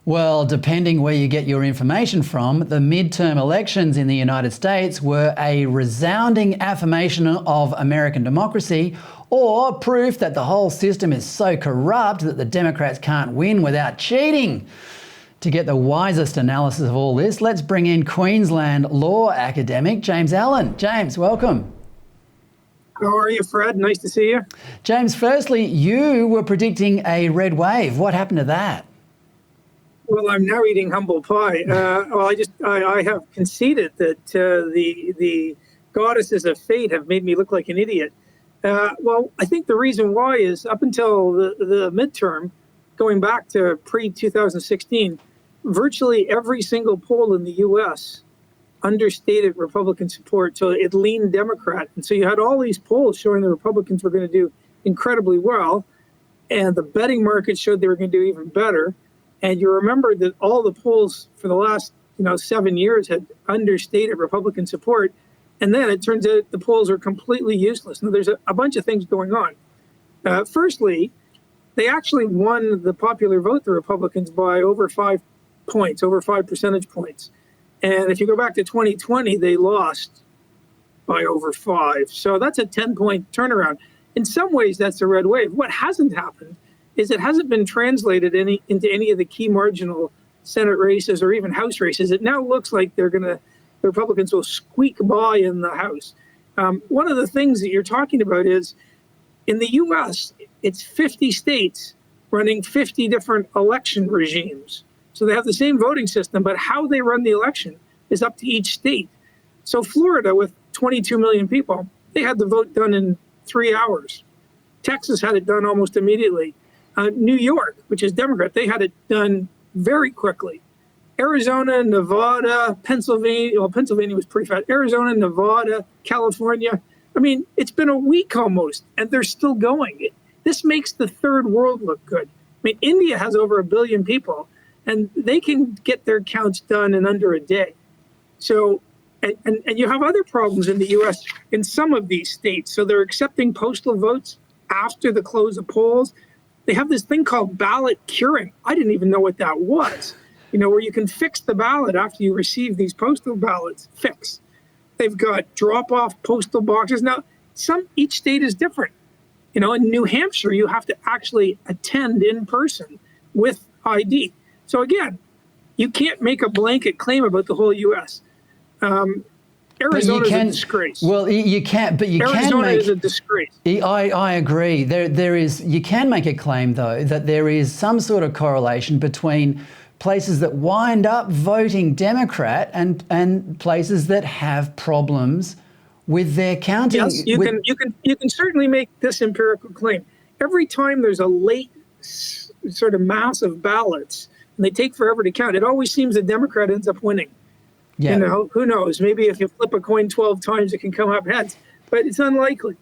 Well, depending where you get your information from, the midterm elections in the United States were a resounding affirmation of American democracy, or proof that the whole system is so corrupt that the Democrats can't win without cheating. To get the wisest analysis of all this, let's bring in Queensland law academic James Allan. James, welcome. How are you, Fred? Nice to see you. James, firstly, you were predicting a red wave. What happened to that? Well, I'm now eating humble pie. I have conceded that the goddesses of fate have made me look like an idiot. Well, I think the reason why is up until the midterm, going back to pre-2016, virtually every single poll in the U.S. understated Republican support, so it leaned Democrat. And so you had all these polls showing the Republicans were going to do incredibly well, and the betting market showed they were going to do even better. And you remember that all the polls for the last 7 years had understated Republican support, and then it turns out the polls are completely useless. Now, there's a bunch of things going on. Firstly, they actually won the popular vote, the Republicans, by over 5 points, over 5 percentage points. And if you go back to 2020, they lost by over 5. So that's a 10-point turnaround. In some ways, that's a red wave. What hasn't happened is it hasn't been translated into any of the key marginal Senate races or even House races. It now looks like the Republicans will squeak by in the House. One of the things that you're talking about is in the U.S., it's 50 states running 50 different election regimes. So they have the same voting system, but how they run the election is up to each state. So Florida, with 22 million people, they had the vote done in 3 hours. Texas had it done almost immediately. New York, which is Democrat, they had it done very quickly. Arizona, Nevada, Pennsylvania, well, Pennsylvania was pretty fast. Arizona, Nevada, California. I mean, it's been a week almost, and they're still going. This makes the third world look good. I mean, India has over 1 billion people, and they can get their counts done in under a day. So, and you have other problems in the U.S. in some of these states. So they're accepting postal votes after the close of polls. They have this thing called ballot curing. I didn't even know what that was. Where you can fix the ballot after you receive these postal ballots. Fix. They've got drop-off postal boxes. Now, each state is different. In New Hampshire, you have to actually attend in person with ID. So again, you can't make a blanket claim about the whole U.S. Arizona is a disgrace. Well, you can't, but you Arizona can make. Is a disgrace. I agree. There is. You can make a claim though that there is some sort of correlation between places that wind up voting Democrat and places that have problems with their counting. Yes, you can certainly make this empirical claim. Every time there's a late sort of mass of ballots and they take forever to count, it always seems a Democrat ends up winning. Yeah. Who knows? Maybe if you flip a coin 12 times, it can come up heads, but it's unlikely.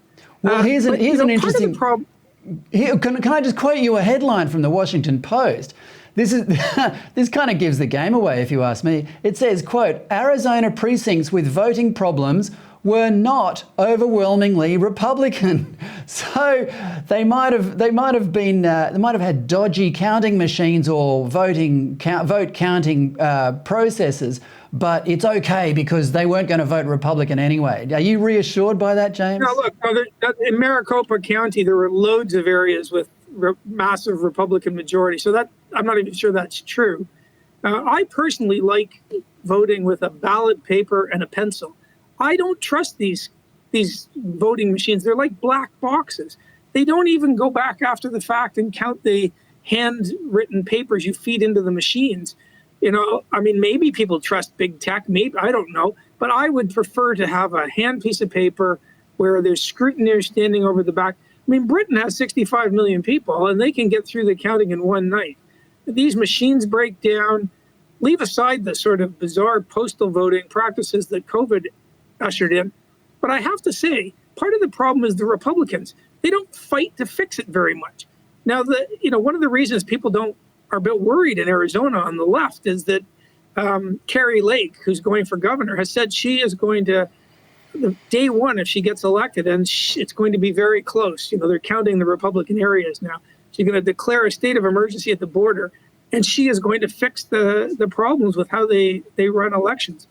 Well, here's an interesting problem. Can I just quote you a headline from the Washington Post? This kind of gives the game away, if you ask me. It says, quote, Arizona precincts with voting problems were not overwhelmingly Republican. So they might have had dodgy counting machines or vote counting processes, but it's okay because they weren't going to vote Republican anyway. Are you reassured by that, James? No, look, in Maricopa County, there were loads of areas with massive Republican majority. So that I'm not even sure that's true. I personally like voting with a ballot paper and a pencil. I don't trust these voting machines. They're like black boxes. They don't even go back after the fact and count the handwritten papers you feed into the machines. I mean, maybe people trust big tech, maybe, I don't know, but I would prefer to have a hand piece of paper where there's scrutineers standing over the back. I mean, Britain has 65 million people, and they can get through the counting in one night. These machines break down. Leave aside the sort of bizarre postal voting practices that COVID ushered in. But I have to say, part of the problem is the Republicans. They don't fight to fix it very much. Now, one of the reasons people are a bit worried in Arizona on the left is that Carrie Lake, who's going for governor, has said she is going to, day one, if she gets elected, and it's going to be very close. They're counting the Republican areas now. She's going to declare a state of emergency at the border. and she is going to fix the problems with how they run elections.